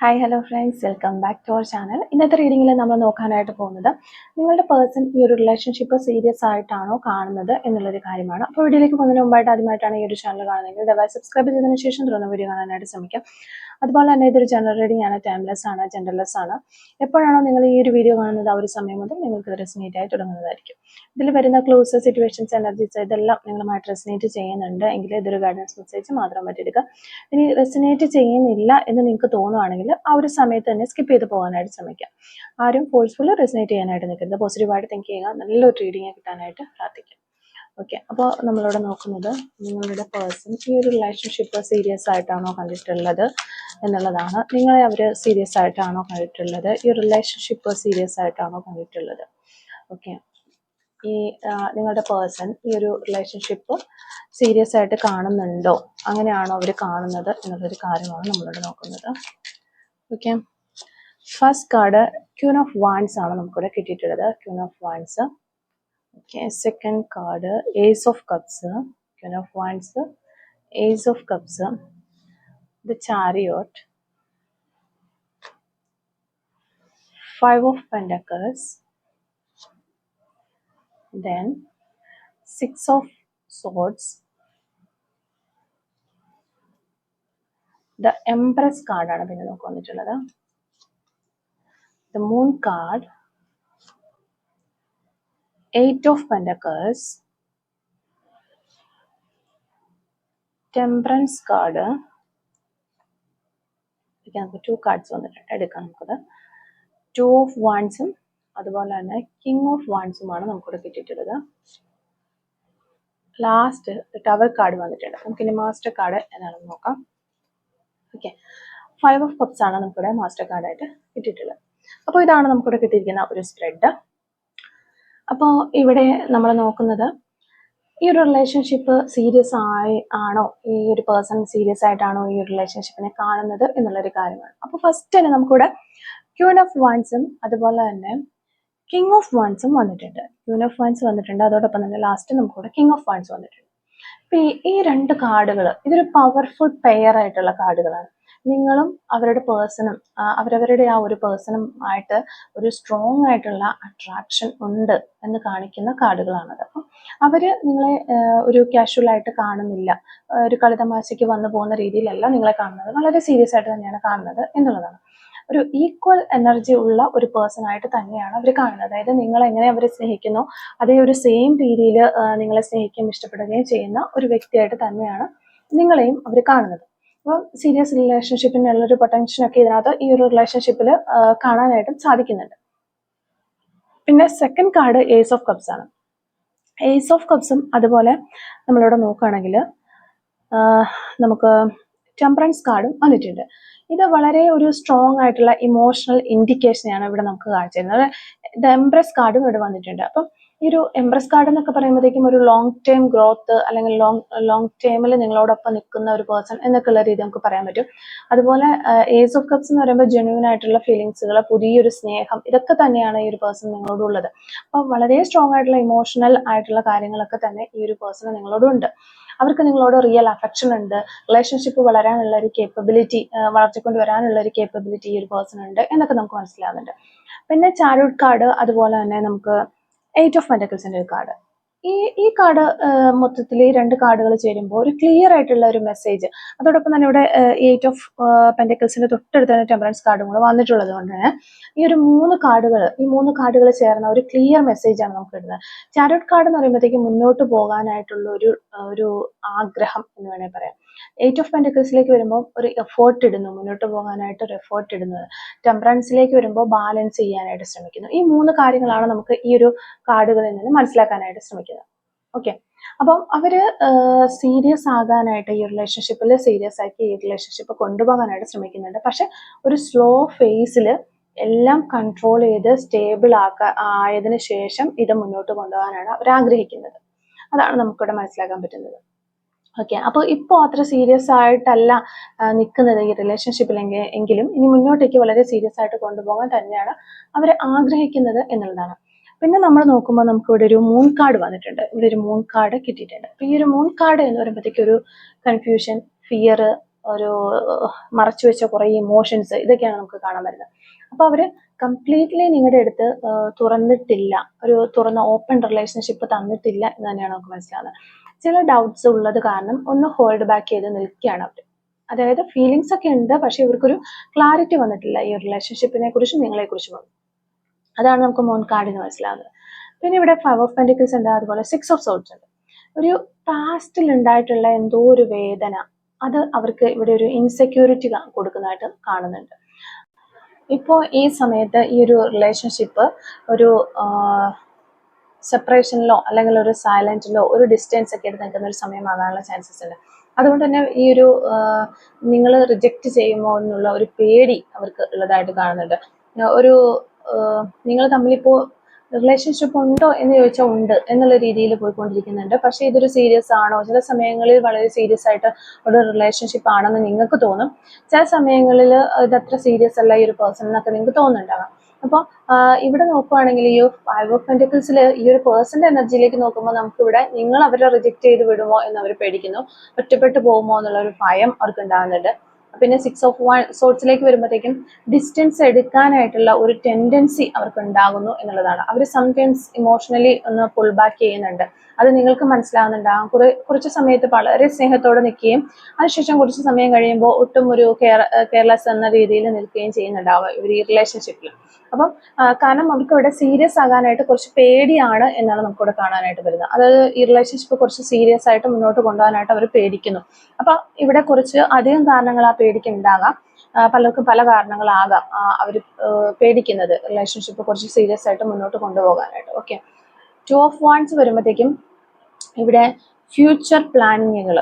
Hi hello friends, welcome back to our channel. ഇന്നത്തെ റീഡിങ്ങിൽ നമ്മൾ നോക്കാനായിട്ട് പോകുന്നത് നിങ്ങളുടെ പേഴ്സൺ ഈ ഒരു റിലേഷൻഷിപ്പ് സീരിയസ് ആയിട്ടാണോ കാണുന്നത് എന്നുള്ളൊരു കാര്യമാണ്. അപ്പോൾ വീഡിയോയിലേക്ക് പോകുന്നതിന് മുമ്പായിട്ട് ആദ്യമായിട്ടാണ് ഈ ഒരു ചാനൽ കാണുന്നതെങ്കിൽ ദയവായി സബ്സ്ക്രൈബ് ചെയ്തതിനു ശേഷം തുടർന്ന് വീഡിയോ കാണാനായിട്ട് ശ്രമിക്കാം. അതുപോലെ തന്നെ ഇതൊരു ജനറൽ റീഡിംഗ് ആണ്, ടൈംലെസ് ആണ്, ജെൻഡർലെസ് ആണ്. എപ്പോഴാണോ നിങ്ങൾ ഈ ഒരു വീഡിയോ കാണുന്നത് ആ ഒരു സമയം മുതൽ നിങ്ങൾക്ക് ഇത് റെസിനേറ്റ് ആയി തുടങ്ങുന്നതായിരിക്കും. ഇതിൽ വരുന്ന ക്ലൂസ്, സിറ്റുവേഷൻസ്, എനർജീസ് ഇതെല്ലാം നിങ്ങളുമായിട്ട് റെസിനേറ്റ് ചെയ്യുന്നുണ്ട് എങ്കിൽ ഇതൊരു ഗൈഡൻസ് മെസ്സേജ് മാത്രം പറ്റിയെടുക്കുക. ഇനി റെസിനേറ്റ് ചെയ്യുന്നില്ല എന്ന് നിങ്ങൾക്ക് തോന്നുവാണെങ്കിൽ ആ ഒരു സമയത്ത് തന്നെ സ്കിപ്പ് ചെയ്ത് പോകാനായിട്ട് ശ്രമിക്കാം. ആരും ഫോഴ്സ്ഫുള്ളി റെസിനേറ്റ് ചെയ്യാനായിട്ട് നിൽക്കരുത്. പോസിറ്റീവായിട്ട് തിങ്ക് ചെയ്യുക, നല്ലൊരു റീഡിങ് കിട്ടാനായിട്ട് പ്രാർത്ഥിക്കാം. ഓക്കെ, അപ്പോൾ നമ്മളിവിടെ നോക്കുന്നത് നിങ്ങളുടെ പേഴ്സൺ ഈ ഒരു റിലേഷൻഷിപ്പ് സീരിയസ് ആയിട്ടാണോ കണ്ടിട്ടുള്ളത് എന്നുള്ളതാണ്. നിങ്ങളെ അവർ സീരിയസ് ആയിട്ടാണോ കണ്ടിട്ടുള്ളത്, ഈ റിലേഷൻഷിപ്പ് സീരിയസ് ആയിട്ടാണോ കണ്ടിട്ടുള്ളത്. ഓക്കെ, ഈ നിങ്ങളുടെ പേഴ്സൺ ഈ ഒരു റിലേഷൻഷിപ്പ് സീരിയസ് ആയിട്ട് കാണുന്നുണ്ടോ, അങ്ങനെയാണോ അവർ കാണുന്നത് എന്നുള്ളൊരു കാര്യമാണ് നമ്മളിവിടെ നോക്കുന്നത്. Okay, first card queen of wands ആണ് നമുക്കിവിടെ കിട്ടിയിട്ടുള്ളത്. Queen of wands. Okay, second card ace of cups. Queen of wands, ace of cups, the chariot, five of pentacles, then six of swords, the empress card ആണ് പിന്നെ നമുക്ക് വന്നിട്ടുള്ളത്. the moon card, eight of pentacles, temperance card. നമുക്ക് to cards വന്നിട്ടുണ്ട്, എടുക്കാം നമുക്കത്. Two of വാൻഡ്സും അതുപോലെ തന്നെ കിങ് ഓഫ് വാൻഡ്സുമാണ് നമുക്കിവിടെ കിട്ടിയിട്ടുള്ളത്. ലാസ്റ്റ് ടവർ കാർഡ് വന്നിട്ടുണ്ട്. നമുക്കിനി മാസ്റ്റർ കാർഡ് എന്താണെന്ന് നോക്കാം. ഓക്കെ, ഫൈവ് ഓഫ് കപ്സ് ആണ് നമുക്കിവിടെ മാസ്റ്റർ കാർഡായിട്ട് കിട്ടിയിട്ടുള്ളത്. അപ്പോൾ ഇതാണ് നമുക്കിവിടെ കിട്ടിയിരിക്കുന്ന ഒരു സ്പ്രെഡ്. അപ്പോൾ ഇവിടെ നമ്മൾ നോക്കുന്നത് ഈ ഒരു റിലേഷൻഷിപ്പ് സീരിയസ് ആണോ, ഈ ഒരു പേഴ്സൺ സീരിയസ് ആയിട്ടാണോ ഈ ഒരു റിലേഷൻഷിപ്പിനെ കാണുന്നത് എന്നുള്ളൊരു കാര്യമാണ്. അപ്പോൾ ഫസ്റ്റ് തന്നെ നമുക്കിവിടെ ക്യൂൻ ഓഫ് വാൻഡ്സും അതുപോലെ തന്നെ കിങ് ഓഫ് വാൻഡ്സും വന്നിട്ടുണ്ട്. ക്യൂൻ ഓഫ് വാൻഡ്സ് വന്നിട്ടുണ്ട്, അതോടൊപ്പം തന്നെ ലാസ്റ്റ് നമുക്കിവിടെ കിങ് ഓഫ് വാൻഡ്സ് വന്നിട്ടുണ്ട്. അപ്പൊ ഈ രണ്ട് കാർഡുകൾ ഇതൊരു പവർഫുൾ പെയർ ആയിട്ടുള്ള കാർഡുകളാണ്. നിങ്ങളും അവരുടെ പേഴ്സണും അവരവരുടെ ആ ഒരു പേഴ്സണും ആയിട്ട് ഒരു സ്ട്രോങ് ആയിട്ടുള്ള അട്രാക്ഷൻ ഉണ്ട് എന്ന് കാണിക്കുന്ന കാർഡുകളാണത്. അപ്പം അവര് നിങ്ങളെ ഒരു കാഷ്വൽ ആയിട്ട് കാണുന്നില്ല, ഒരു കളിതമാശയ്ക്ക് വന്നു പോകുന്ന രീതിയിലല്ല നിങ്ങളെ കാണുന്നത്, വളരെ സീരിയസ് ആയിട്ട് തന്നെയാണ് കാണുന്നത് എന്നുള്ളതാണ്. ഒരു ഈക്വൽ എനർജി ഉള്ള ഒരു പേഴ്സൺ ആയിട്ട് തന്നെയാണ് അവർ കാണുന്നത്. അതായത് നിങ്ങൾ എങ്ങനെ അവരെ സ്നേഹിക്കുന്നു അതേ ഒരു സെയിം രീതിയിൽ നിങ്ങളെ സ്നേഹിക്കുകയും ഇഷ്ടപ്പെടുകയും ചെയ്യുന്ന ഒരു വ്യക്തിയായിട്ട് തന്നെയാണ് നിങ്ങളെയും അവർ കാണുന്നത്. അപ്പം സീരിയസ് റിലേഷൻഷിപ്പിനുള്ളൊരു പൊട്ടൻഷ്യലൊക്കെ ഇതിനകത്ത് ഈ ഒരു റിലേഷൻഷിപ്പിൽ കാണാനായിട്ടും സാധിക്കുന്നുണ്ട്. പിന്നെ second card ace of cups ആണ്. ഏസ് ഓഫ് കപ്സും അതുപോലെ നമ്മളിവിടെ നോക്കുകയാണെങ്കിൽ നമുക്ക് ടെമ്പറൻസ് കാർഡും വന്നിട്ടുണ്ട്. ഇത് വളരെ ഒരു സ്ട്രോങ് ആയിട്ടുള്ള ഇമോഷണൽ ഇൻഡിക്കേഷനെയാണ് ഇവിടെ നമുക്ക് കാണിച്ചു തരുന്നത്. ദ എംപ്രസ് കാർഡും ഇവിടെ വന്നിട്ടുണ്ട്. അപ്പം ഈ ഒരു എംപ്രസ് കാർഡ് എന്നൊക്കെ പറയുമ്പോഴത്തേക്കും ഒരു ലോങ് ടേം ഗ്രോത്ത് അല്ലെങ്കിൽ ലോങ് ടേമിൽ നിങ്ങളോടൊപ്പം നിൽക്കുന്ന ഒരു പേഴ്സൺ എന്നൊക്കെയുള്ള രീതി നമുക്ക് പറയാൻ പറ്റും. അതുപോലെ ഏസ് ഓഫ് കപ്സ് എന്ന് പറയുമ്പോൾ ജെന്യൂൻ ആയിട്ടുള്ള ഫീലിങ്സുകൾ, പുതിയൊരു സ്നേഹം, ഇതൊക്കെ തന്നെയാണ് ഈ ഒരു പേഴ്സൺ നിങ്ങളോടുള്ളത്. അപ്പോൾ വളരെ സ്ട്രോങ് ആയിട്ടുള്ള ഇമോഷണൽ ആയിട്ടുള്ള കാര്യങ്ങളൊക്കെ തന്നെ ഈ ഒരു പേഴ്സൺ നിങ്ങളോടുണ്ട്. അവർക്ക് നിങ്ങളോട് റിയൽ അഫെക്ഷൻ ഉണ്ട്, റിലേഷൻഷിപ്പ് വളരാനുള്ള ഒരു കേപ്പബിലിറ്റി, വളർത്തിക്കൊണ്ട് വരാനുള്ള ഒരു കേപ്പബിലിറ്റി ഈ ഒരു പേഴ്സൺ ഉണ്ട് എന്നൊക്കെ നമുക്ക് മനസ്സിലാവുന്നുണ്ട്. പിന്നെ ചാരിയോട്ട് കാർഡ്, അതുപോലെ തന്നെ നമുക്ക് എയ്റ്റ് ഓഫ് പെന്റക്കിൾസിന്റെ ഒരു കാർഡ്. ഈ കാർഡ് മൊത്തത്തിൽ ഈ രണ്ട് കാർഡുകൾ ചേരുമ്പോൾ ഒരു ക്ലിയർ ആയിട്ടുള്ള ഒരു മെസ്സേജ്, അതോടൊപ്പം തന്നെ ഇവിടെ എയ്റ്റ് ഓഫ് പെന്റക്കിൾസിന്റെ തൊട്ടടുത്ത് തന്നെ ടെമ്പറൻസ് കാർഡും കൂടെ വന്നിട്ടുള്ളത് കൊണ്ട് തന്നെ ഈ മൂന്ന് കാർഡുകൾ ചേർന്ന ഒരു ക്ലിയർ മെസ്സേജ് ആണ് നമുക്ക് കിട്ടുന്നത്. ചാരിയോട്ട് കാർഡ് എന്ന് പറയുമ്പോഴത്തേക്ക് മുന്നോട്ട് പോകാനായിട്ടുള്ള ഒരു ആഗ്രഹം എന്ന് വേണമെങ്കിൽ പറയാം. എയ്റ്റ് ഓഫ് പെന്റക്കിൾസിലേക്ക് വരുമ്പോൾ ഒരു എഫേർട്ട് ഇടുന്നു, മുന്നോട്ട് പോകാനായിട്ട് ഒരു എഫേർട്ട് ഇടുന്നത്. ടെമ്പറൻസിലേക്ക് വരുമ്പോൾ ബാലൻസ് ചെയ്യാനായിട്ട് ശ്രമിക്കുന്നു. ഈ മൂന്ന് കാര്യങ്ങളാണ് നമുക്ക് ഈ ഒരു കാർഡുകളിൽ നിന്ന് മനസ്സിലാക്കാനായിട്ട് ശ്രമിക്കുന്നത്. ഓക്കെ, അപ്പം അവര് സീരിയസ് ആകാനായിട്ട് ഈ റിലേഷൻഷിപ്പിൽ സീരിയസ് ആക്കി ഈ റിലേഷൻഷിപ്പ് കൊണ്ടുപോകാനായിട്ട് ശ്രമിക്കുന്നുണ്ട്. പക്ഷെ ഒരു സ്ലോ ഫേസിൽ എല്ലാം കൺട്രോൾ ചെയ്ത് സ്റ്റേബിൾ ആയതിനു ശേഷം ഇത് മുന്നോട്ട് കൊണ്ടുപോകാനാണ് അവർ ആഗ്രഹിക്കുന്നത്. അതാണ് നമുക്കിവിടെ മനസ്സിലാക്കാൻ പറ്റുന്നത്. ഓക്കെ, അപ്പോൾ ഇപ്പോൾ അത്ര സീരിയസ് ആയിട്ടല്ല നിൽക്കുന്നത് ഈ റിലേഷൻഷിപ്പിൽ എങ്കിലും ഇനി മുന്നോട്ടേക്ക് വളരെ സീരിയസ് ആയിട്ട് കൊണ്ടുപോകാൻ തന്നെയാണ് അവർ ആഗ്രഹിക്കുന്നത് എന്നുള്ളതാണ്. പിന്നെ നമ്മൾ നോക്കുമ്പോൾ നമുക്ക് ഇവിടെ ഒരു മൂൺ കാർഡ് വന്നിട്ടുണ്ട്. ഇവിടെ ഒരു മൂൺ കാർഡ് കിട്ടിയിട്ടുണ്ട്. അപ്പോൾ ഈ ഒരു മൂൺ കാർഡ് എന്ന് പറയുമ്പോഴത്തേക്ക് ഒരു കൺഫ്യൂഷൻ, ഫിയർ, ഒരു മറച്ചു വെച്ച കുറേ ഇമോഷൻസ്, ഇതൊക്കെയാണ് നമുക്ക് കാണാൻ വരുന്നത്. അപ്പൊ അവര് കംപ്ലീറ്റ്ലി നിങ്ങളുടെ അടുത്ത് തുറന്നിട്ടില്ല, ഒരു തുറന്ന ഓപ്പൺ റിലേഷൻഷിപ്പ് തന്നിട്ടില്ല എന്ന് തന്നെയാണ് നമുക്ക് മനസ്സിലാവുന്നത്. ചില ഡൗട്ട്സ് ഉള്ളത് കാരണം ഒന്ന് ഹോൾഡ് ബാക്ക് ചെയ്ത് നിൽക്കുകയാണ് അവർ. അതായത് ഫീലിങ്സ് ഒക്കെ ഉണ്ട്, പക്ഷെ ഇവർക്കൊരു ക്ലാരിറ്റി വന്നിട്ടില്ല ഈ റിലേഷൻഷിപ്പിനെ കുറിച്ചും നിങ്ങളെ കുറിച്ചും. അതാണ് നമുക്ക് മൂൺ കാർഡിന് മനസ്സിലാവുന്നത്. പിന്നെ ഇവിടെ 5 ഓഫ് പെന്റിക്കിൾസ് ഉണ്ട്, അതുപോലെ 6 ഓഫ് സോർഡ്സ് ഉണ്ട്. ഒരു പാസ്റ്റിൽ ഉണ്ടായിട്ടുള്ള എന്തോ ഒരു വേദന, അത് അവർക്ക് ഇവിടെ ഒരു ഇൻസെക്യൂരിറ്റി കൊടുക്കുന്നതായിട്ട് കാണുന്നുണ്ട്. ഇപ്പോൾ ഈ സമയത്ത് ഈ ഒരു റിലേഷൻഷിപ്പ് ഒരു സെപ്പറേഷനിലോ അല്ലെങ്കിൽ ഒരു സൈലന്റിലോ ഒരു ഡിസ്റ്റൻസ് ഒക്കെ എടുത്ത് നിൽക്കുന്ന ഒരു സമയമാകാനുള്ള ചാൻസസ് ഉണ്ട്. അതുകൊണ്ട് തന്നെ ഈ ഒരു നിങ്ങൾ റിജക്റ്റ് ചെയ്യുമോ എന്നുള്ള ഒരു പേടി അവർക്ക് ഉള്ളതായിട്ട് കാണുന്നുണ്ട്. ഒരു നിങ്ങൾ തമ്മിലിപ്പോൾ റിലേഷൻഷിപ്പ് ഉണ്ടോ എന്ന് ചോദിച്ചാൽ ഉണ്ട് എന്നുള്ള രീതിയിൽ പോയിക്കൊണ്ടിരിക്കുന്നുണ്ട്. പക്ഷെ ഇതൊരു സീരിയസ് ആണോ? ചില സമയങ്ങളിൽ വളരെ സീരിയസ് ആയിട്ട് ഒരു റിലേഷൻഷിപ്പ് ആണെന്ന് നിങ്ങൾക്ക് തോന്നും. ചില സമയങ്ങളിൽ ഇതത്ര സീരിയസ് അല്ല ഈ ഒരു പേഴ്സൺ എന്നൊക്കെ നിങ്ങൾക്ക് തോന്നുന്നുണ്ടാകാം. അപ്പോൾ ഇവിടെ നോക്കുവാണെങ്കിൽ ഈ 5 ഓഫ് പെന്റിക്കിൾസിൽ ഈ ഒരു പേഴ്സന്റെ എനർജിയിലേക്ക് നോക്കുമ്പോൾ നമുക്കിവിടെ നിങ്ങൾ അവരെ റിജക്ട് ചെയ്ത് വിടുമോ എന്ന് അവർ പേടിക്കുന്നു, ഒറ്റപ്പെട്ടു പോകുമോ എന്നുള്ള ഒരു ഭയം അവർക്ക് ഉണ്ടാകുന്നുണ്ട്. പിന്നെ 6 ഓഫ് സോർട്സിലേക്ക് വരുമ്പോഴത്തേക്കും ഡിസ്റ്റൻസ് എടുക്കാനായിട്ടുള്ള ഒരു ടെൻഡൻസി അവർക്ക് ഉണ്ടാകുന്നു എന്നുള്ളതാണ്. അവർ സംടൈംസ് ഇമോഷണലി ഒന്ന് പുൾ ബാക്ക് ചെയ്യുന്നുണ്ട്. അത് നിങ്ങൾക്ക് മനസ്സിലാവുന്നുണ്ടാകും. കുറച്ച് സമയത്ത് വളരെ സ്നേഹത്തോടെ നിൽക്കുകയും അതിനുശേഷം കുറച്ച് സമയം കഴിയുമ്പോൾ ഒട്ടും ഒരു കെയർലെസ് എന്ന രീതിയിൽ നിൽക്കുകയും ചെയ്യുന്നുണ്ടാവുക ഇവർ ഈ റിലേഷൻഷിപ്പിൽ. അപ്പം കാരണം അവർക്ക് ഇവിടെ സീരിയസ് ആകാനായിട്ട് കുറച്ച് പേടിയാണ് എന്നാണ് നമുക്കിവിടെ കാണാനായിട്ട് വരുന്നത്. അതായത് ഈ റിലേഷൻഷിപ്പ് കുറച്ച് സീരിയസ് ആയിട്ട് മുന്നോട്ട് കൊണ്ടുപോകാനായിട്ട് അവർ പേടിക്കുന്നു. അപ്പൊ ഇവിടെ കുറച്ച് അധികം കാരണങ്ങൾ ആ പേടിക്ക് ഉണ്ടാകാം. പലർക്കും പല കാരണങ്ങളാകാം അവർ പേടിക്കുന്നത് റിലേഷൻഷിപ്പ് കുറച്ച് സീരിയസ് ആയിട്ട് മുന്നോട്ട് കൊണ്ടുപോകാനായിട്ട്. ഓക്കെ, 2 ഓഫ് വാൻഡ്സ് വരുമ്പോഴത്തേക്കും ഇവിടെ ഫ്യൂച്ചർ പ്ലാനിങ്ങുകൾ,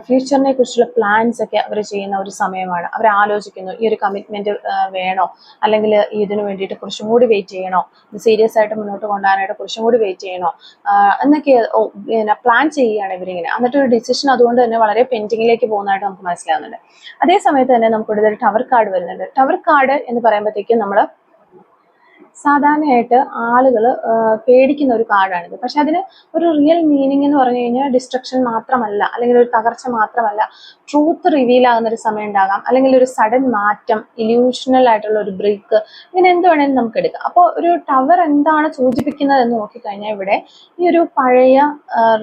ഫ്യൂച്ചറിനെ കുറിച്ചുള്ള പ്ലാൻസ് ഒക്കെ അവർ ചെയ്യുന്ന ഒരു സമയമാണ്. അവർ ആലോചിക്കുന്നു ഈ ഒരു കമ്മിറ്റ്മെന്റ് വേണോ, അല്ലെങ്കിൽ ഇതിനു വേണ്ടിയിട്ട് കുറച്ചും കൂടി വെയിറ്റ് ചെയ്യണോ, ഇത് സീരിയസ് ആയിട്ട് മുന്നോട്ട് കൊണ്ടുപോകാനായിട്ട് കുറച്ചും കൂടി വെയിറ്റ് ചെയ്യണോ എന്നൊക്കെ പ്ലാൻ ചെയ്യുകയാണ് ഇവരിങ്ങനെ. എന്നിട്ട് ഒരു ഡിസിഷൻ അതുകൊണ്ട് തന്നെ വളരെ പെൻഡിങ്ങിലേക്ക് പോകുന്നതായിട്ട് നമുക്ക് മനസ്സിലാവുന്നുണ്ട്. അതേ സമയത്ത് തന്നെ നമുക്കിവിടെ ഒരു ടവർ കാർഡ് വരുന്നുണ്ട്. ടവർ കാർഡ് എന്ന് പറയുമ്പോഴത്തേക്കും നമ്മൾ സാധാരണയായിട്ട് ആളുകൾ പേടിക്കുന്ന ഒരു കാർഡാണിത്. പക്ഷെ അതിന് ഒരു റിയൽ മീനിങ് എന്ന് പറഞ്ഞു കഴിഞ്ഞാൽ ഡിസ്ട്രക്ഷൻ മാത്രമല്ല, അല്ലെങ്കിൽ ഒരു തകർച്ച മാത്രമല്ല, ട്രൂത്ത് റിവീൽ ആകുന്ന ഒരു സമയം ഉണ്ടാകാം, അല്ലെങ്കിൽ ഒരു സഡൻ മാറ്റം, ഇല്യൂഷണൽ ആയിട്ടുള്ള ഒരു ബ്രേക്ക്, ഇങ്ങനെ എന്ത് വേണമെങ്കിലും നമുക്ക് എടുക്കാം. അപ്പോൾ ഒരു ടവർ എന്താണ് സൂചിപ്പിക്കുന്നത് എന്ന് നോക്കിക്കഴിഞ്ഞാൽ ഇവിടെ ഈ ഒരു പഴയ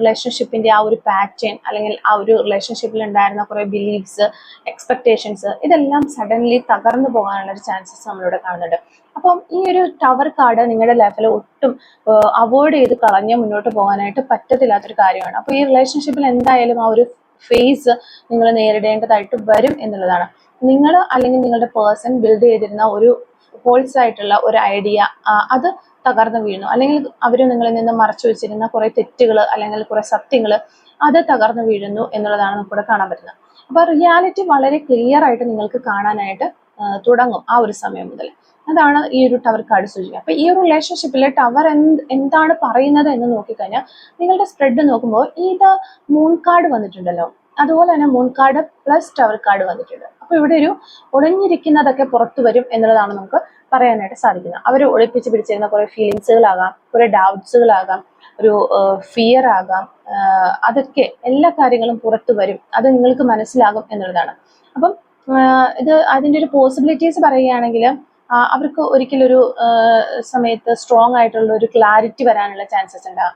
റിലേഷൻഷിപ്പിന്റെ ആ ഒരു പാറ്റേൺ, അല്ലെങ്കിൽ ആ ഒരു റിലേഷൻഷിപ്പിൽ ഉണ്ടായിരുന്ന കുറേ ബിലീഫ്സ്, എക്സ്പെക്ടേഷൻസ്, ഇതെല്ലാം സഡൻലി തകർന്നു പോകാനുള്ള ഒരു ചാൻസസ് നമ്മളിവിടെ കാണുന്നുണ്ട്. അപ്പം ഈ ഒരു ടവർ കാർഡ് നിങ്ങളുടെ ലൈഫിൽ ഒട്ടും അവോയ്ഡ് ചെയ്ത് കളഞ്ഞ് മുന്നോട്ട് പോകാനായിട്ട് പറ്റത്തില്ലാത്തൊരു കാര്യമാണ്. അപ്പോൾ ഈ റിലേഷൻഷിപ്പിൽ എന്തായാലും ആ ഒരു ഫേസ് നിങ്ങൾ നേരിടേണ്ടതായിട്ട് വരും എന്നുള്ളതാണ്. നിങ്ങൾ അല്ലെങ്കിൽ നിങ്ങളുടെ പേഴ്സൺ ബിൽഡ് ചെയ്തിരുന്ന ഒരു ഫോൾസ് ആയിട്ടുള്ള ഒരു ഐഡിയ അത് തകർന്നു വീഴുന്നു, അല്ലെങ്കിൽ അവർ നിങ്ങളിൽ നിന്ന് മറച്ചു വെച്ചിരുന്ന കുറെ തെറ്റുകൾ അല്ലെങ്കിൽ കുറെ സത്യങ്ങൾ അത് തകർന്നു വീഴുന്നു എന്നുള്ളതാണ് നമുക്കിവിടെ കാണാൻ പറ്റുന്നത്. അപ്പൊ റിയാലിറ്റി വളരെ ക്ലിയർ ആയിട്ട് നിങ്ങൾക്ക് കാണാനായിട്ട് തുടങ്ങും ആ ഒരു സമയം മുതൽ. അതാണ് ഈ ഒരു ടവർ കാർഡ് സൂചിക്കുക. അപ്പൊ ഈ ഒരു റിലേഷൻഷിപ്പിൽ ടവർ എന്താണ് പറയുന്നത് എന്ന് നോക്കിക്കഴിഞ്ഞാൽ നിങ്ങളുടെ സ്പ്രെഡ് നോക്കുമ്പോൾ ഇത് മൂൺ കാർഡ് വന്നിട്ടുണ്ടല്ലോ, അതുപോലെ തന്നെ moon card plus tower card വന്നിട്ടുണ്ട്. അപ്പൊ ഇവിടെ ഒരു ഒളിഞ്ഞിരിക്കുന്നതൊക്കെ പുറത്തു വരും എന്നുള്ളതാണ് നമുക്ക് പറയാനായിട്ട് സാധിക്കുന്നത്. അവർ ഒളിപ്പിച്ച് പിടിച്ചിരുന്ന കുറെ ഫീലിങ്സുകളാകാം, കുറെ ഡൗട്ട്സുകളാകാം, ഒരു ഫിയർ ആകാം, അതൊക്കെ എല്ലാ കാര്യങ്ങളും പുറത്തു വരും, അത് നിങ്ങൾക്ക് മനസ്സിലാകും എന്നുള്ളതാണ്. അപ്പം ഇത് അതിൻ്റെ ഒരു പോസിബിലിറ്റീസ് പറയുകയാണെങ്കിൽ അവർക്ക് ഒരിക്കലൊരു സമയത്ത് സ്ട്രോങ് ആയിട്ടുള്ള ഒരു ക്ലാരിറ്റി വരാനുള്ള ചാൻസസ് ഉണ്ടാകും.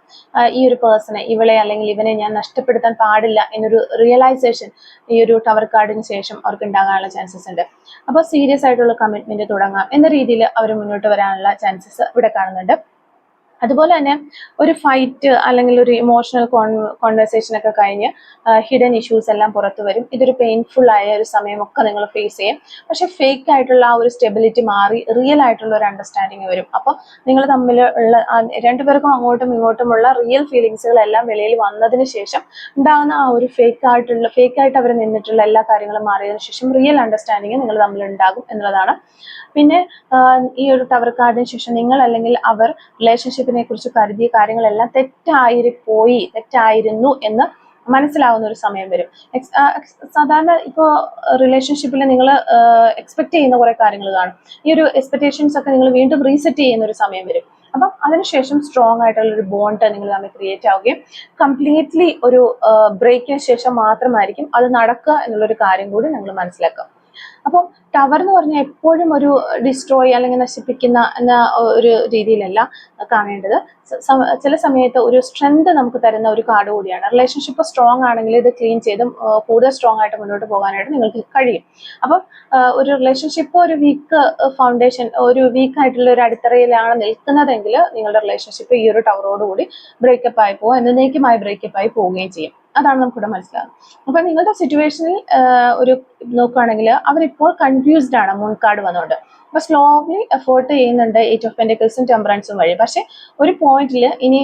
ഈ ഒരു പേഴ്സണെ, ഇവളെ അല്ലെങ്കിൽ ഇവനെ ഞാൻ നഷ്ടപ്പെടുത്താൻ പാടില്ല എന്നൊരു റിയലൈസേഷൻ ഈ ഒരു ടവർ കാർഡിന് ശേഷം അവർക്ക് ഉണ്ടാകാനുള്ള ചാൻസസ് ഉണ്ട്. അപ്പോൾ സീരിയസ് ആയിട്ടുള്ള കമ്മിറ്റ്മെന്റ് തുടങ്ങാം എന്ന രീതിയിൽ അവർ മുന്നോട്ട് വരാനുള്ള ചാൻസസ് ഇവിടെ കാണുന്നുണ്ട്. അതുപോലെ തന്നെ ഒരു ഫൈറ്റ് അല്ലെങ്കിൽ ഒരു ഇമോഷണൽ കോൺവെർസേഷൻ ഒക്കെ കഴിഞ്ഞ് ഹിഡൻ ഇഷ്യൂസ് എല്ലാം പുറത്തു വരും. ഇതൊരു പെയിൻഫുൾ ആയ ഒരു സമയമൊക്കെ നിങ്ങൾ ഫേസ് ചെയ്യും. പക്ഷെ ഫേക്ക് ആയിട്ടുള്ള ആ ഒരു സ്റ്റെബിലിറ്റി മാറി റിയൽ ആയിട്ടുള്ള ഒരു അണ്ടർസ്റ്റാൻഡിങ് വരും. അപ്പോൾ നിങ്ങൾ തമ്മിൽ ഉള്ള രണ്ടുപേർക്കും അങ്ങോട്ടും ഇങ്ങോട്ടുമുള്ള റിയൽ ഫീലിങ്സുകളെല്ലാം വെളിയിൽ വന്നതിന് ശേഷം ഉണ്ടാകുന്ന ആ ഒരു ഫേക്കായിട്ട് അവർ നിന്നിട്ടുള്ള എല്ലാ കാര്യങ്ങളും മാറിയതിനു ശേഷം റിയൽ അണ്ടർസ്റ്റാൻഡിങ് നിങ്ങൾ തമ്മിൽ ഉണ്ടാകും എന്നുള്ളതാണ്. പിന്നെ ഈ ഒരു ടവർ കാർഡിന് ശേഷം നിങ്ങൾ അല്ലെങ്കിൽ അവർ റിലേഷൻഷിപ്പിനെ കുറിച്ച് കരുതിയ കാര്യങ്ങളെല്ലാം തെറ്റായിരുന്നു എന്ന് മനസ്സിലാവുന്ന ഒരു സമയം വരും. സാധാരണ ഇപ്പോൾ റിലേഷൻഷിപ്പിൽ നിങ്ങൾ എക്സ്പെക്ട് ചെയ്യുന്ന കുറെ കാര്യങ്ങൾ കാണും. ഈ ഒരു എക്സ്പെക്ടേഷൻസ് ഒക്കെ നിങ്ങൾ വീണ്ടും റീസെറ്റ് ചെയ്യുന്ന ഒരു സമയം വരും. അപ്പം അതിനുശേഷം സ്ട്രോങ് ആയിട്ടുള്ള ഒരു ബോണ്ട് നിങ്ങൾ തമ്മിൽ ക്രിയേറ്റ് ആവുകയും കംപ്ലീറ്റ്ലി ഒരു ബ്രേക്കിന് ശേഷം മാത്രമായിരിക്കും അത് നടക്കുക എന്നുള്ളൊരു കാര്യം കൂടി നിങ്ങൾ മനസ്സിലാക്കുക. അപ്പോൾ ടവർ എന്ന് പറഞ്ഞാൽ എപ്പോഴും ഒരു ഡിസ്ട്രോയ് അല്ലെങ്കിൽ നശിപ്പിക്കുന്ന എന്ന ഒരു രീതിയിലല്ല കാണേണ്ടത്. ചില സമയത്ത് ഒരു സ്ട്രെങ്ത് നമുക്ക് തരുന്ന ഒരു കാർഡ് കൂടിയാണ്. റിലേഷൻഷിപ്പ് സ്ട്രോങ് ആണെങ്കിൽ ഇത് ക്ലീൻ ചെയ്ത് കൂടുതൽ സ്ട്രോങ് ആയിട്ട് മുന്നോട്ട് പോകാനായിട്ട് നിങ്ങൾക്ക് കഴിയും. അപ്പം ഒരു റിലേഷൻഷിപ്പ് ഒരു വീക്ക് ഫൗണ്ടേഷൻ, ഒരു വീക്ക് ആയിട്ടുള്ള ഒരു അടിത്തറയിലാണ് നിൽക്കുന്നതെങ്കിൽ നിങ്ങളുടെ റിലേഷൻഷിപ്പ് ഈ ഒരു ടവറോടുകൂടി ബ്രേക്കപ്പ് ആയി പോകും, എന്നേക്കുമായി ബ്രേക്കപ്പ് ആയി പോവുകയും ചെയ്യും. അതാണ് നമുക്കിവിടെ മനസ്സിലാകുന്നത്. അപ്പൊ നിങ്ങളുടെ സിറ്റുവേഷനിൽ ഒരു നോക്കുകയാണെങ്കിൽ അവരിപ്പോൾ കൺഫ്യൂസ്ഡ് ആണ് മൂൺ കാർഡ് വന്നുകൊണ്ട്. അപ്പൊ സ്ലോലി എഫേർട്ട് ചെയ്യുന്നുണ്ട് 8 ഓഫ് പെന്റിക്കിൾസും ടെമ്പറൻസും വഴി. പക്ഷെ ഒരു പോയിന്റിൽ ഇനി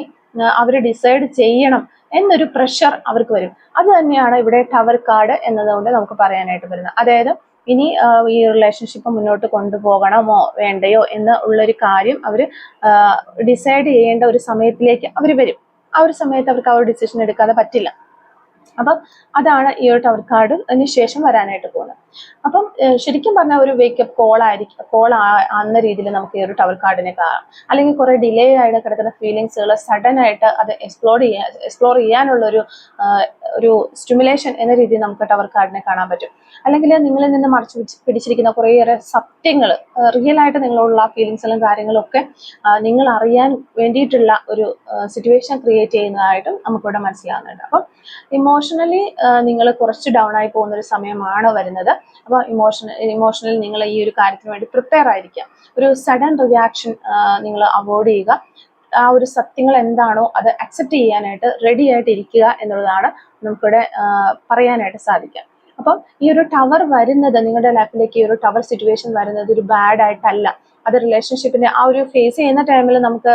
അവർ ഡിസൈഡ് ചെയ്യണം എന്നൊരു പ്രഷർ അവർക്ക് വരും. അത് തന്നെയാണ് ഇവിടെ ടവർ കാർഡ് എന്നതുകൊണ്ട് നമുക്ക് പറയാനായിട്ട് വരുന്നത്. അതായത് ഇനി ഈ റിലേഷൻഷിപ്പ് മുന്നോട്ട് കൊണ്ടുപോകണമോ വേണ്ടയോ എന്ന് ഉള്ളൊരു കാര്യം അവർ ഡിസൈഡ് ചെയ്യേണ്ട ഒരു സമയത്തിലേക്ക് അവർ വരും. ആ ഒരു സമയത്ത് അവർക്ക് ആ ഒരു ഡിസിഷൻ എടുക്കാതെ പറ്റില്ല. അപ്പം അതാണ് ഈ ഒരു ടവർ കാർഡ് അതിന് ശേഷം വരാനായിട്ട് പോകുന്നത്. അപ്പം ശരിക്കും പറഞ്ഞാൽ ഒരു വേക്കപ്പ് കോൾ ആകുന്ന രീതിയിൽ നമുക്ക് ഈ ഒരു ടവർ കാർഡിനെ കാണാം. അല്ലെങ്കിൽ കുറെ ഡിലേ ആയിട്ട് കിടക്കുന്ന ഫീലിങ്സുകൾ സഡൻ ആയിട്ട് അത് എക്സ്പ്ലോർ ചെയ്യാനുള്ള ഒരു സ്റ്റിമുലേഷൻ എന്ന രീതിയിൽ നമുക്ക് ടവർ കാർഡിനെ കാണാൻ പറ്റും. അല്ലെങ്കിൽ നിങ്ങളിൽ നിന്ന് മറച്ചു പിടിച്ചിരിക്കുന്ന കുറേയേറെ സത്യങ്ങൾ, റിയൽ ആയിട്ട് നിങ്ങളുള്ള ഫീലിങ്സുകളും കാര്യങ്ങളും ഒക്കെ നിങ്ങൾ അറിയാൻ വേണ്ടിയിട്ടുള്ള ഒരു സിറ്റുവേഷൻ ക്രിയേറ്റ് ചെയ്യുന്നതായിട്ടും നമുക്കിവിടെ മനസ്സിലാകുന്നുണ്ട്. അപ്പം ഇമോഷണലി നിങ്ങൾ കുറച്ച് ഡൗൺ ആയി പോകുന്ന ഒരു സമയമാണ് വരുന്നത്. അപ്പോൾ ഇമോഷണലി നിങ്ങൾ ഈ ഒരു കാര്യത്തിന് വേണ്ടി പ്രിപ്പയർ ആയിരിക്കാം. ഒരു സഡൻ റിയാക്ഷൻ നിങ്ങൾ അവോയ്ഡ് ചെയ്യുക. ആ ഒരു സത്യങ്ങൾ എന്താണോ അത് അക്സെപ്റ്റ് ചെയ്യാനായിട്ട് റെഡി ആയിട്ട് ഇരിക്കുക എന്നുള്ളതാണ് നമുക്കിവിടെ പറയാനായിട്ട് സാധിക്കുക. അപ്പം ഈ ഒരു ടവർ വരുന്നത്, നിങ്ങളുടെ ലൈഫിലേക്ക് ഈ ഒരു ടവർ സിറ്റുവേഷൻ വരുന്നത് ഒരു ബാഡ് ആയിട്ടല്ല. അത് റിലേഷൻഷിപ്പിന്റെ ആ ഒരു ഫേസ് ചെയ്യുന്ന ടൈമിൽ നമുക്ക്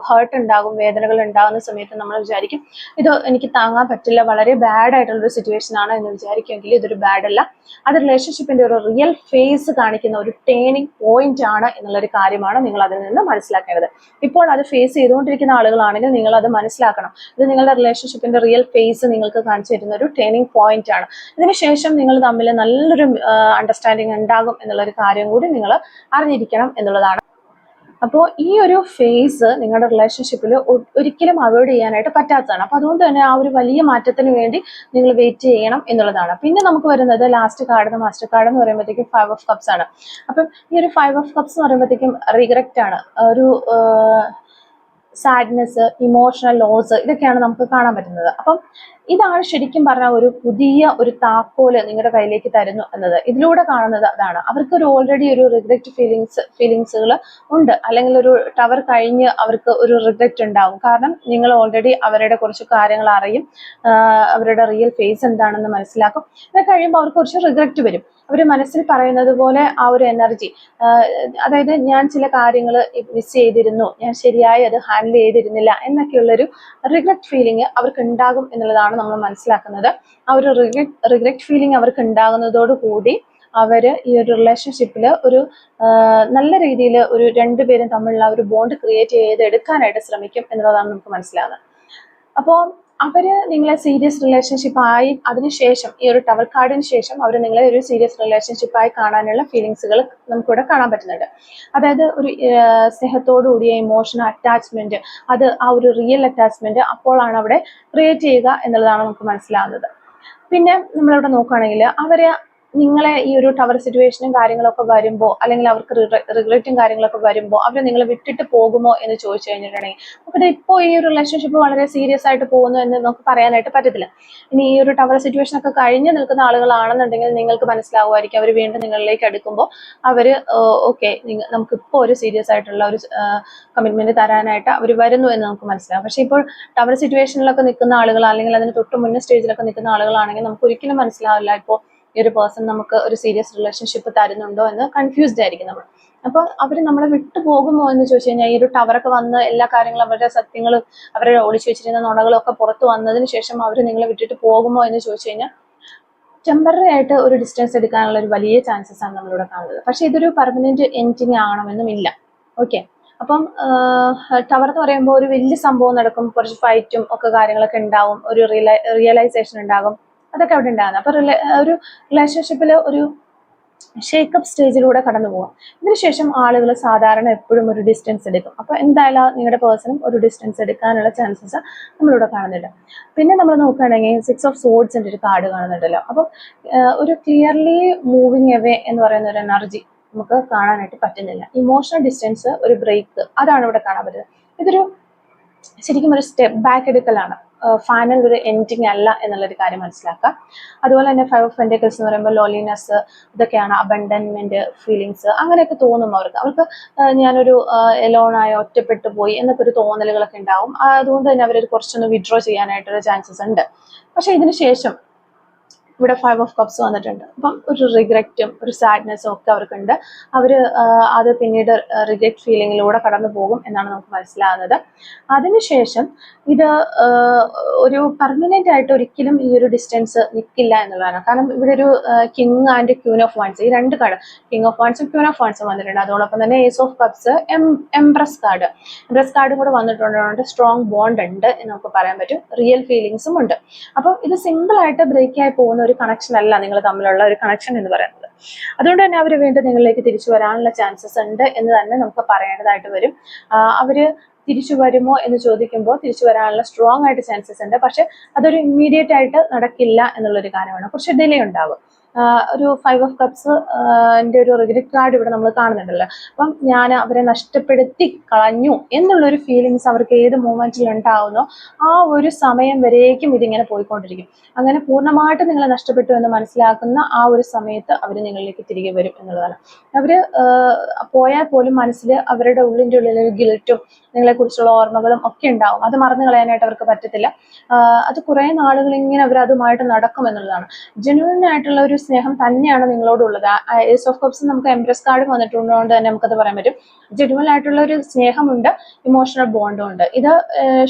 ഹേർട്ട് ഉണ്ടാകും, വേദനകൾ ഉണ്ടാകുന്ന സമയത്ത് നമ്മൾ വിചാരിക്കും ഇത് എനിക്ക് താങ്ങാൻ പറ്റില്ല, വളരെ ബാഡ് ആയിട്ടുള്ള ഒരു സിറ്റുവേഷൻ ആണ് എന്ന് വിചാരിക്കുമെങ്കിൽ ഇതൊരു ബാഡ് അല്ല. അത് റിലേഷൻഷിപ്പിന്റെ ഒരു റിയൽ ഫേസ് കാണിക്കുന്ന ഒരു ടേണിംഗ് പോയിന്റ് ആണ് എന്നുള്ളൊരു കാര്യമാണ് നിങ്ങൾ അതിൽ നിന്ന് മനസ്സിലാക്കേണ്ടത്. ഇപ്പോൾ അത് ഫേസ് ചെയ്തുകൊണ്ടിരിക്കുന്ന ആളുകളാണെങ്കിൽ നിങ്ങൾ അത് മനസ്സിലാക്കണം. ഇത് നിങ്ങളുടെ റിലേഷൻഷിപ്പിന്റെ റിയൽ ഫേസ് നിങ്ങൾക്ക് കാണിച്ചു തരുന്ന ഒരു ടേണിംഗ് പോയിന്റ് ആണ്. ഇതിനുശേഷം നിങ്ങൾ തമ്മിൽ നല്ലൊരു അണ്ടർസ്റ്റാൻഡിങ് ഉണ്ടാകും എന്നുള്ളൊരു കാര്യം കൂടി നിങ്ങൾ അറിഞ്ഞിരിക്കണം എന്നുള്ളതാണ്. അപ്പോൾ ഈ ഒരു ഫേസ് നിങ്ങളുടെ റിലേഷൻഷിപ്പിൽ ഒരിക്കലും അവോയ്ഡ് ചെയ്യാനായിട്ട് പറ്റാത്തതാണ്. അപ്പോൾ അതുകൊണ്ട് തന്നെ ആ ഒരു വലിയ മാറ്റത്തിന് വേണ്ടി നിങ്ങൾ വെയിറ്റ് ചെയ്യണം എന്നുള്ളതാണ്. പിന്നെ നമുക്ക് വരുന്നത് ലാസ്റ്റ് കാർഡ്, മാസ്റ്റർ കാർഡ് എന്ന് പറയുമ്പോഴത്തേക്കും 5 ഓഫ് കപ്സ് ആണ്. അപ്പം ഈ ഒരു 5 ഓഫ് കപ്സ് എന്ന് പറയുമ്പോഴത്തേക്കും റിഗ്രറ്റ് ആണ്, ഒരു സാഡ്നെസ്, ഇമോഷണൽ ലോസ്, ഇതൊക്കെയാണ് നമുക്ക് കാണാൻ പറ്റുന്നത്. അപ്പം ഇതാണ് ശരിക്കും പറഞ്ഞാൽ ഒരു പുതിയ ഒരു താക്കോല് നിങ്ങളുടെ കയ്യിലേക്ക് തരുന്നു എന്നത്. ഇതിലൂടെ കാണുന്നത് അതാണ്. അവർക്ക് ഒരു ഓൾറെഡി ഒരു റിഗ്രറ്റ് ഫീലിങ്സുകൾ ഉണ്ട്, അല്ലെങ്കിൽ ഒരു ടവർ കഴിഞ്ഞ് അവർക്ക് ഒരു റിഗ്രറ്റ് ഉണ്ടാവും. കാരണം നിങ്ങൾ ഓൾറെഡി അവരുടെ കുറച്ച് കാര്യങ്ങൾ അറിയും, അവരുടെ റിയൽ ഫേസ് എന്താണെന്ന് മനസ്സിലാക്കും. ഇത് കഴിയുമ്പോൾ അവർക്ക് കുറച്ച് റിഗ്രറ്റ് വരും. അവർ മനസ്സിൽ പറയുന്നത് പോലെ ആ ഒരു എനർജി, അതായത് ഞാൻ ചില കാര്യങ്ങൾ മിസ് ചെയ്തിരുന്നു, ഞാൻ ശരിയായി അത് ഹാൻഡിൽ ചെയ്തിരുന്നില്ല എന്നൊക്കെയുള്ളൊരു റിഗ്രറ്റ് ഫീലിംഗ് അവർക്ക് ഉണ്ടാകും എന്നുള്ളതാണ് നമ്മൾ മനസ്സിലാക്കുന്നത്. ആ ഒരു റിഗ്രറ്റ് ഫീലിംഗ് അവർക്ക് ഉണ്ടാകുന്നതോടുകൂടി അവർ ഈ ഒരു റിലേഷൻഷിപ്പിൽ ഒരു നല്ല രീതിയിൽ ഒരു രണ്ടുപേരും തമ്മിലുള്ള ഒരു ബോണ്ട് ക്രിയേറ്റ് ചെയ്തെടുക്കാനായിട്ട് ശ്രമിക്കും എന്നുള്ളതാണ് നമുക്ക് മനസ്സിലാകുന്നത്. അപ്പോൾ അവര് നിങ്ങളെ സീരിയസ് റിലേഷൻഷിപ്പായി, അതിനുശേഷം ഈ ഒരു ടവർ കാർഡിന് ശേഷം അവർ നിങ്ങളെ ഒരു സീരിയസ് റിലേഷൻഷിപ്പായി കാണാനുള്ള ഫീലിങ്സുകൾ നമുക്കിവിടെ കാണാൻ പറ്റുന്നുണ്ട്. അതായത് ഒരു സ്നേഹത്തോടു കൂടിയ ഇമോഷണൽ അറ്റാച്ച്മെന്റ്, അത് ആ ഒരു റിയൽ അറ്റാച്ച്മെന്റ് അപ്പോഴാണ് അവിടെ ക്രിയേറ്റ് ചെയ്യുക എന്നുള്ളതാണ് നമുക്ക് മനസ്സിലാകുന്നത്. പിന്നെ നമ്മളിവിടെ നോക്കുകയാണെങ്കിൽ അവര് നിങ്ങളെ ഈ ഒരു ടവർ സിറ്റുവേഷനും കാര്യങ്ങളൊക്കെ വരുമ്പോൾ, അല്ലെങ്കിൽ അവർക്ക് റിഗ്രറ്റും കാര്യങ്ങളൊക്കെ വരുമ്പോൾ അവർ നിങ്ങളെ വിട്ടിട്ട് പോകുമോ എന്ന് ചോദിച്ചു കഴിഞ്ഞിട്ടുണ്ടെങ്കിൽ നമുക്കിത് ഇപ്പോൾ ഈ ഒരു റിലേഷൻഷിപ്പ് വളരെ സീരിയസ് ആയിട്ട് പോകുന്നു എന്ന് നമുക്ക് പറയാനായിട്ട് പറ്റത്തില്ല. ഇനി ഈ ഒരു ടവർ സിറ്റുവേഷൻ ഒക്കെ കഴിഞ്ഞ് നിൽക്കുന്ന ആളുകളാണെന്നുണ്ടെങ്കിൽ നിങ്ങൾക്ക് മനസ്സിലാവുമായിരിക്കും അവർ വീണ്ടും നിങ്ങളിലേക്ക് അടുക്കുമ്പോൾ അവർ ഓക്കെ നമുക്കിപ്പോൾ ഒരു സീരിയസ് ആയിട്ടുള്ള ഒരു കമ്മിറ്റ്മെന്റ് തരാനായിട്ട് അവർ വരുന്നു എന്ന് നമുക്ക് മനസ്സിലാവും. പക്ഷെ ഇപ്പോൾ ടവർ സിറ്റുവേഷനിലൊക്കെ നിൽക്കുന്ന ആളുകൾ, അല്ലെങ്കിൽ അതിന് തൊട്ട് മുന്നേ സ്റ്റേജിലൊക്കെ നിൽക്കുന്ന ആളുകളാണെങ്കിൽ നമുക്ക് ഒരിക്കലും മനസ്സിലാവില്ല ഇപ്പോൾ ഈ ഒരു പേഴ്സൺ നമുക്ക് ഒരു സീരിയസ് റിലേഷൻഷിപ്പ് തരുന്നുണ്ടോ എന്ന് കൺഫ്യൂസ്ഡ് ആയിരിക്കും നമ്മൾ. അപ്പോൾ അവർ നമ്മളെ വിട്ടു പോകുമോ എന്ന് ചോദിച്ചു കഴിഞ്ഞാൽ ഈ ഒരു ടവറൊക്കെ വന്ന് എല്ലാ കാര്യങ്ങളും അവരുടെ സത്യങ്ങളും അവരെ ഒളിച്ചു വെച്ചിരുന്ന നുണകളും ഒക്കെ പുറത്തു വന്നതിന് ശേഷം അവർ നിങ്ങളെ വിട്ടിട്ട് പോകുമോ എന്ന് ചോദിച്ചു കഴിഞ്ഞാൽ ടെമ്പററി ആയിട്ട് ഒരു ഡിസ്റ്റൻസ് എടുക്കാനുള്ള ഒരു വലിയ ചാൻസസ് ആണ് നമ്മളിവിടെ കാണുന്നത്. പക്ഷെ ഇതൊരു പെർമനന്റ് എൻഡിങ് ആവണമെന്നും ഇല്ല. ഓക്കെ, അപ്പം ടവർ എന്ന് പറയുമ്പോൾ ഒരു വലിയ സംഭവം നടക്കും, കുറച്ച് ഫൈറ്റും ഒക്കെ കാര്യങ്ങളൊക്കെ ഉണ്ടാവും, ഒരു റിയലൈസേഷൻ ഉണ്ടാകും, അതൊക്കെ അവിടെ ഉണ്ടാകുന്നത്. അപ്പൊ ഒരു റിലേഷൻഷിപ്പിൽ ഒരു ഷേക്കപ്പ് സ്റ്റേജിലൂടെ കടന്നു പോകാം. ഇതിനുശേഷം ആളുകൾ സാധാരണ എപ്പോഴും ഒരു ഡിസ്റ്റൻസ് എടുക്കും. അപ്പോൾ എന്തായാലും നിങ്ങളുടെ പേഴ്സണും ഒരു ഡിസ്റ്റൻസ് എടുക്കാനുള്ള ചാൻസസ് നമ്മളിവിടെ കാണുന്നുണ്ട്. പിന്നെ നമ്മൾ നോക്കുകയാണെങ്കിൽ 6 ഓഫ് സോഡ്സിൻ്റെ ഒരു കാർഡ് കാണുന്നുണ്ടല്ലോ. അപ്പം ഒരു ക്ലിയർലി മൂവിങ് അവേ എന്ന് പറയുന്ന ഒരു എനർജി നമുക്ക് കാണാനായിട്ട് പറ്റുന്നില്ല. ഇമോഷണൽ ഡിസ്റ്റൻസ്, ഒരു ബ്രേക്ക്, അതാണ് ഇവിടെ കാണാൻ പറ്റുന്നത്. ഇതൊരു ശരിക്കും ഒരു സ്റ്റെപ്പ് ബാക്ക് എടുക്കലാണ്, ഫൈനൽ ഒരു എൻഡിങ് അല്ല എന്നുള്ളൊരു കാര്യം മനസ്സിലാക്കുക. അതുപോലെ തന്നെ 5 ഓഫ് പെന്റക്കിൾസ് എന്ന് പറയുമ്പോൾ ലോലിനെസ്, ഇതൊക്കെയാണ് അബണ്ടൻമെന്റ് ഫീലിങ്സ്, അങ്ങനെയൊക്കെ തോന്നും അവർക്ക് ഞാനൊരു എലോണായോ ഒറ്റപ്പെട്ടു പോയി എന്നൊക്കെ ഒരു തോന്നലുകളൊക്കെ ഉണ്ടാവും. അതുകൊണ്ട് തന്നെ അവരൊരു കുറച്ചൊന്ന് വിഡ്രോ ചെയ്യാനായിട്ടൊരു ചാൻസസ് ഉണ്ട്. പക്ഷെ ഇതിന് ശേഷം ഇവിടെ 5 ഓഫ് കപ്സ് വന്നിട്ടുണ്ട്. അപ്പം ഒരു റിഗ്രറ്റും ഒരു സാഡ്നെസ്സും ഒക്കെ അവർക്കുണ്ട്. അവർ അത് പിന്നീട് റിഗ്രറ്റ് ഫീലിങ്ങിലൂടെ കടന്നു പോകും എന്നാണ് നമുക്ക് മനസ്സിലാകുന്നത്. അതിനുശേഷം ഇത് ഒരു പെർമനന്റ് ആയിട്ട് ഒരിക്കലും ഈ ഒരു ഡിസ്റ്റൻസ് നിൽക്കില്ല എന്നുള്ളതാണ്. കാരണം ഇവിടെ ഒരു king and queen of wands, ഈ രണ്ട് കാർഡ് കിങ് ഓഫ് വാൻസും ക്യൂൻ ഓഫ് വാൻസും വന്നിട്ടുണ്ട്. അതോടൊപ്പം തന്നെ ഏസ് ഓഫ് കപ്സ്, എംപ്രസ് കാർഡും കൂടെ വന്നിട്ടുള്ളതുകൊണ്ട് സ്ട്രോങ് ബോണ്ട് ഉണ്ട് എന്ന് നമുക്ക് പറയാൻ പറ്റും. റിയൽ ഫീലിങ്സും ഉണ്ട്. അപ്പം ഇത് സിമ്പിൾ ആയിട്ട് ബ്രേക്ക് ആയി പോകുന്ന ഒരു കണക്ഷൻ അല്ല നിങ്ങൾ തമ്മിലുള്ള ഒരു കണക്ഷൻ എന്ന് പറയുന്നത്. അതുകൊണ്ട് തന്നെ അവർ വീണ്ടും നിങ്ങളിലേക്ക് തിരിച്ചു വരാനുള്ള ചാൻസസ് ഉണ്ട് എന്ന് തന്നെ നമുക്ക് പറയേണ്ടതായിട്ട് വരും. അവര് തിരിച്ചു വരുമോ എന്ന് ചോദിക്കുമ്പോൾ തിരിച്ചു വരാനുള്ള സ്ട്രോങ് ആയിട്ട് ചാൻസസ് ഉണ്ട്. പക്ഷെ അതൊരു ഇമ്മീഡിയറ്റ് ആയിട്ട് നടക്കില്ല എന്നുള്ളൊരു കാര്യമാണ്. കുറച്ച് ഡിലേ ഉണ്ടാകും. ഒരു 5 ഓഫ് കപ്സ് ന്റെ ഒരു റിഗ്രറ്റ് കാർഡ് ഇവിടെ നമ്മൾ കാണുന്നുണ്ടല്ലോ. അപ്പം ഞാൻ അവരെ നഷ്ടപ്പെടുത്തി കളഞ്ഞു എന്നുള്ളൊരു ഫീലിങ്സ് അവർക്ക് ഏത് മൂമെന്റിൽ ഉണ്ടാവുന്നോ ആ ഒരു സമയം വരേക്കും ഇതിങ്ങനെ പോയിക്കൊണ്ടിരിക്കും. അങ്ങനെ പൂർണ്ണമായിട്ട് നിങ്ങളെ നഷ്ടപ്പെട്ടു എന്ന് മനസ്സിലാക്കുന്ന ആ ഒരു സമയത്ത് അവർ നിങ്ങളിലേക്ക് തിരികെ വരും എന്നുള്ളതാണ്. അവര് പോയാൽ പോലും മനസ്സിൽ അവരുടെ ഉള്ളിൻ്റെ ഉള്ളിൽ ഒരു ഗിൽറ്റും നിങ്ങളെക്കുറിച്ചുള്ള ഓർമ്മകളും ഒക്കെ ഉണ്ടാവും. അത് മറന്നു കളയാനായിട്ട് അവർക്ക് പറ്റത്തില്ല. അത് കുറേ നാളുകൾ ഇങ്ങനെ അവർ അതുമായിട്ട് നടക്കും എന്നുള്ളതാണ്. ജെന്യുവൻ ആയിട്ടുള്ള ഒരു സ്നേഹം തന്നെയാണ് നിങ്ങളോടുള്ളത്. ഏസ് ഓഫ് കപ്സ് നമുക്ക് എംപ്രസ് കാർഡ് വന്നിട്ടുള്ളതുകൊണ്ട് തന്നെ നമുക്കത് പറയാൻ പറ്റും. ജെന്യുവൻ ആയിട്ടുള്ള ഒരു സ്നേഹമുണ്ട്, ഇമോഷണൽ ബോണ്ടും ഉണ്ട്. ഇത്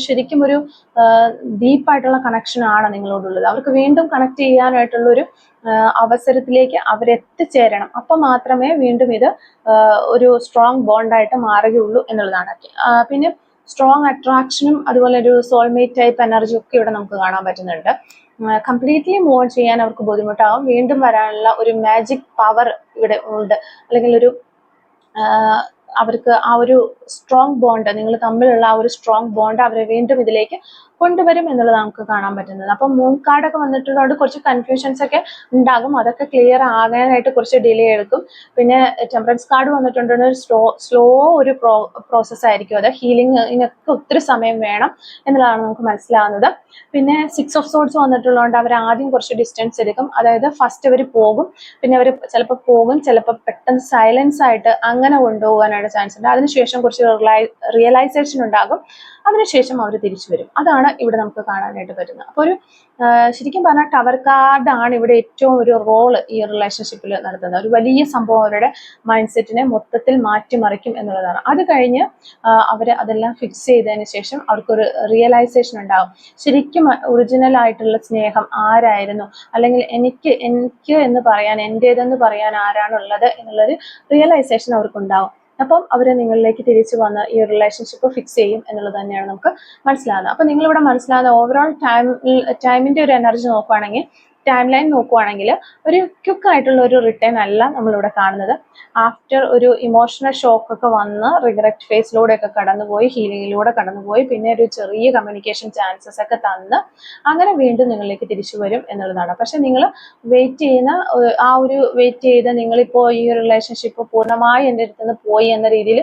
ശരിക്കും ഒരു ഡീപ്പായിട്ടുള്ള കണക്ഷൻ ആണ് നിങ്ങളോടുള്ളത്. അവർക്ക് വീണ്ടും കണക്ട് ചെയ്യാനായിട്ടുള്ളൊരു അവസരത്തിലേക്ക് അവരെത്തിച്ചേരണം. അപ്പം മാത്രമേ വീണ്ടും ഇത് ഒരു സ്ട്രോങ് ബോണ്ടായിട്ട് മാറുകയുള്ളൂ എന്നുള്ളതാണ്. പിന്നെ സ്ട്രോങ് അട്രാക്ഷനും അതുപോലെ ഒരു സോൾമേറ്റ് ടൈപ്പ് എനർജി ഒക്കെ ഇവിടെ നമുക്ക് കാണാൻ പറ്റുന്നുണ്ട്. കംപ്ലീറ്റ്ലി മൂവ് ഓൺ ചെയ്യാൻ അവർക്ക് ബുദ്ധിമുട്ടാവും. വീണ്ടും വരാനുള്ള ഒരു മാജിക് പവർ ഇവിടെ ഉണ്ട്. അല്ലെങ്കിൽ ഒരു അവർക്ക് ആ ഒരു സ്ട്രോങ് ബോണ്ട്, നിങ്ങൾ തമ്മിലുള്ള ആ ഒരു സ്ട്രോങ് ബോണ്ട് അവരെ വീണ്ടും ഇതിലേക്ക് കൊണ്ടുവരും എന്നുള്ളത് നമുക്ക് കാണാൻ പറ്റുന്നത്. അപ്പം മൂൺ കാർഡൊക്കെ വന്നിട്ടുള്ളതുകൊണ്ട് കുറച്ച് കൺഫ്യൂഷൻസ് ഒക്കെ ഉണ്ടാകും. അതൊക്കെ ക്ലിയർ ആകാനായിട്ട് കുറച്ച് ഡിലേ എടുക്കും. പിന്നെ ടെമ്പറൻസ് കാർഡ് വന്നിട്ടുണ്ട്. സ്ലോ ഒരു പ്രോസസ് ആയിരിക്കും. അത് ഹീലിങ്ങിനൊക്കെ ഒത്തിരി സമയം വേണം എന്നുള്ളതാണ് നമുക്ക് മനസ്സിലാകുന്നത്. പിന്നെ 6 ഓഫ് സോഡ്സ് വന്നിട്ടുള്ളതുകൊണ്ട് അവർ ആദ്യം കുറച്ച് ഡിസ്റ്റൻസ് എടുക്കും. അതായത് ഫസ്റ്റ് അവർ പോകും, പിന്നെ അവർ ചിലപ്പോൾ പോകും, ചിലപ്പോൾ പെട്ടെന്ന് സൈലൻസ് ആയിട്ട് അങ്ങനെ കൊണ്ടുപോകാനായിട്ട് ചാൻസ് ഉണ്ട്. അതിനുശേഷം കുറച്ച് റിയലൈസേഷൻ ഉണ്ടാകും. അതിനുശേഷം അവർ തിരിച്ചു വരും. അതാണ് ഇവിടെ നമുക്ക് കാണാനായിട്ട് പറ്റുന്നത്. അപ്പോൾ ഒരു ശരിക്കും പറഞ്ഞാൽ ടവർ കാർഡാണ് ഇവിടെ ഏറ്റവും ഒരു റോള് ഈ റിലേഷൻഷിപ്പിൽ നടത്തുന്നത്. ഒരു വലിയ സംഭവം അവരുടെ മൈൻഡ് സെറ്റിനെ മൊത്തത്തിൽ മാറ്റിമറിക്കും എന്നുള്ളതാണ്. അത് കഴിഞ്ഞ് അവർ അതെല്ലാം ഫിക്സ് ചെയ്തതിന് ശേഷം അവർക്കൊരു റിയലൈസേഷൻ ഉണ്ടാകും. ശരിക്കും ഒറിജിനൽ ആയിട്ടുള്ള സ്നേഹം ആരായിരുന്നു, അല്ലെങ്കിൽ എനിക്ക് എന്ന് പറയാൻ, എൻ്റേതെന്ന് പറയാൻ ആരാണുള്ളത് എന്നുള്ളൊരു റിയലൈസേഷൻ അവർക്കുണ്ടാവും. അപ്പം അവർ നിങ്ങളിലേക്ക് തിരിച്ചു വന്ന് ഈ റിലേഷൻഷിപ്പ് ഫിക്സ് ചെയ്യും എന്നുള്ളത് തന്നെയാണ് നമുക്ക് മനസ്സിലാകുന്നത്. അപ്പം നിങ്ങളിവിടെ മനസ്സിലാകുന്ന ഓവറോൾ ടൈമിൻ്റെ ഒരു എനർജി നോക്കുകയാണെങ്കിൽ, ടൈം ലൈൻ നോക്കുവാണെങ്കിൽ ഒരു ക്വിക്ക് ആയിട്ടുള്ള ഒരു റിട്ടേൺ അല്ല നമ്മളിവിടെ കാണുന്നത്. ആഫ്റ്റർ ഒരു ഇമോഷണൽ ഷോക്ക് ഒക്കെ വന്ന് റിഗ്രറ്റ് ഫേസിലൂടെയൊക്കെ കടന്നുപോയി, ഹീലിങ്ങിലൂടെ കടന്നുപോയി, പിന്നെ ഒരു ചെറിയ കമ്മ്യൂണിക്കേഷൻ ചാൻസസ് ഒക്കെ തന്ന് അങ്ങനെ വീണ്ടും നിങ്ങളിലേക്ക് തിരിച്ചു വരും എന്നുള്ളതാണ്. പക്ഷെ നിങ്ങൾ വെയിറ്റ് ചെയ്ത് നിങ്ങളിപ്പോൾ ഈ റിലേഷൻഷിപ്പ് പൂർണ്ണമായി എൻ്റെ അടുത്ത് നിന്ന് പോയി എന്ന രീതിയിൽ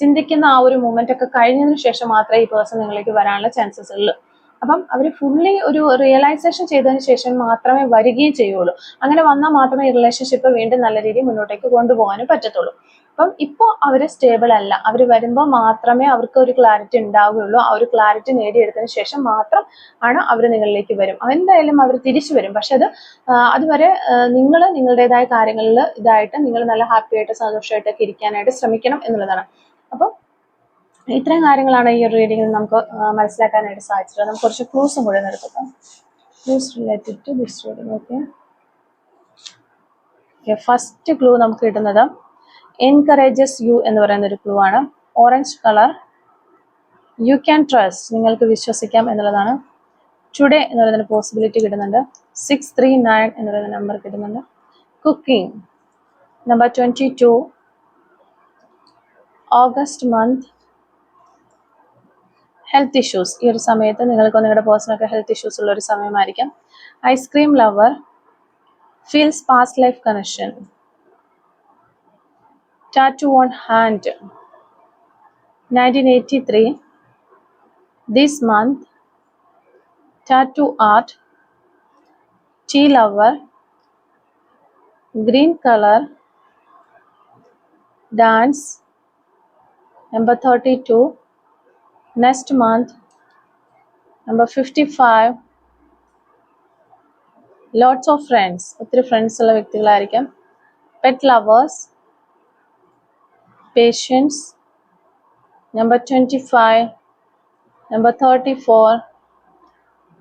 ചിന്തിക്കുന്ന ആ ഒരു മൂമെന്റ് ഒക്കെ കഴിഞ്ഞതിന് ശേഷം മാത്രമേ ഈ പേഴ്സൺ നിങ്ങളിലേക്ക് വരാനുള്ള ചാൻസസ് ഉള്ളൂ. അപ്പം അവർ ഫുള്ളി ഒരു റിയലൈസേഷൻ ചെയ്തതിന് ശേഷം മാത്രമേ വരികയും ചെയ്യുള്ളൂ. അങ്ങനെ വന്നാൽ മാത്രമേ ഈ റിലേഷൻഷിപ്പ് വീണ്ടും നല്ല രീതിയിൽ മുന്നോട്ടേക്ക് കൊണ്ടുപോകാനും പറ്റത്തുള്ളൂ. അപ്പം ഇപ്പോൾ അവർ സ്റ്റേബിൾ അല്ല. അവർ വരുമ്പോൾ മാത്രമേ അവർക്ക് ഒരു ക്ലാരിറ്റി ഉണ്ടാവുകയുള്ളൂ. ആ ഒരു ക്ലാരിറ്റി നേടിയെടുത്തതിന് ശേഷം മാത്രം ആണ് അവർ നിങ്ങളിലേക്ക് വരും. എന്തായാലും അവർ തിരിച്ചു വരും. പക്ഷെ അതുവരെ നിങ്ങൾ നിങ്ങളുടേതായ കാര്യങ്ങളിൽ ഇതായിട്ട് നിങ്ങൾ നല്ല ഹാപ്പി ആയിട്ട് സന്തോഷമായിട്ടൊക്കെ ഇരിക്കാനായിട്ട് ശ്രമിക്കണം എന്നുള്ളതാണ്. അപ്പം ഇത്രയും കാര്യങ്ങളാണ് ഈ ഒരു റീഡിങ്ങിൽ നമുക്ക് മനസ്സിലാക്കാനായിട്ട് സാധിച്ചത്. നമുക്ക് കുറച്ച് ക്ലൂസും കൂടെ നടത്താം. Clues related to this reading. Okay, first clue നമുക്ക് കിട്ടുന്നത് എൻകറേജസ് യു എന്ന് പറയുന്ന ഒരു ക്ലൂ ആണ്. Orange colour, you can trust, നിങ്ങൾക്ക് വിശ്വസിക്കാം എന്നുള്ളതാണ്. ടുഡേ എന്ന് പറയുന്ന പോസിബിലിറ്റി കിട്ടുന്നുണ്ട്. 639 എന്ന് പറയുന്ന നമ്പർ കിട്ടുന്നുണ്ട്. Cooking, Number 22, August month, health issues. ഈ ഒരു സമയത്ത് നിങ്ങൾക്ക് നിങ്ങളുടെ പേഴ്സണൊക്കെ ഹെൽത്ത് ഇഷ്യൂസ് ഉള്ള ഒരു സമയമായിരിക്കാം. Ice cream lover, feels past life connection, tattoo on hand, 1983, this month, tattoo art, tea lover, green color, dance, number 32, next month, number 55, lots of friends, ഒത്തിരി friends ഉള്ള വ്യക്തികളായിരിക്കാം. Pet lovers, patience, number 25, number 34,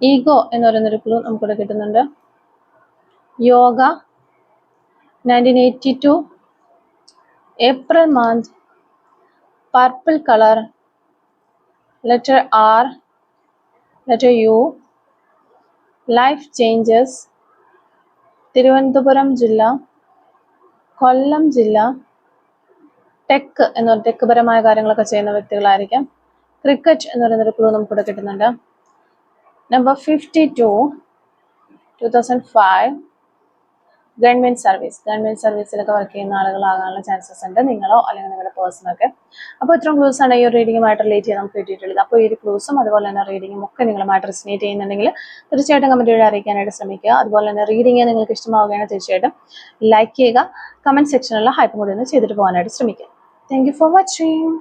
ego എന്ന് പറയുന്നൊരു clue നമുക്കിവിടെ കിട്ടുന്നുണ്ട്. Yoga, 1982, April month, purple colour, letter R, letter U, life changes, Thiruvananthapuram ജില്ല, കൊല്ലം ജില്ല, tech എന്ന് പറഞ്ഞ ടെക് പരമായ കാര്യങ്ങളൊക്കെ ചെയ്യുന്ന വ്യക്തികളായിരിക്കാം. ക്രിക്കറ്റ് എന്ന് പറയുന്നൊരു ക്ലൂ നമുക്കിവിടെ കിട്ടുന്നുണ്ട്. നമ്പർ 52, 2005, ഗവൺമെന്റ് സർവീസിലൊക്കെ വർക്ക് ചെയ്യുന്ന ആളുകളാകാനുള്ള ചാൻസസ് ഉണ്ട്, നിങ്ങളോ അല്ലെങ്കിൽ നിങ്ങളുടെ പേഴ്സണൊക്കെ. അപ്പോൾ ഇത്രയും ക്ലൂസ് ആണ് ഈ ഒരു റീഡിങ്ങുമായിട്ട് റിലേറ്റ് ചെയ്ത് നമുക്ക് കിട്ടിയിട്ടുള്ളത്. അപ്പോൾ ഈ ഒരു ക്ലൂസും അതുപോലെ തന്നെ റീഡിങ്ങും ഒക്കെ നിങ്ങളുമായിട്ട് റെസിനേറ്റ് ചെയ്യുന്നുണ്ടെങ്കിൽ തീർച്ചയായിട്ടും കമന്റ് വഴി അറിയിക്കാനായിട്ട് ശ്രമിക്കുക. അതുപോലെ തന്നെ റീഡിങ് നിങ്ങൾക്ക് ഇഷ്ടമാവുകയാണ് തീർച്ചയായിട്ടും ലൈക്ക് ചെയ്യുക, കമന്റ് സെക്ഷനിലുള്ള ഹൈപ്പും കൂടി ഒന്ന് ചെയ്തിട്ട് പോകാനായിട്ട് ശ്രമിക്കുക. Thank you for watching.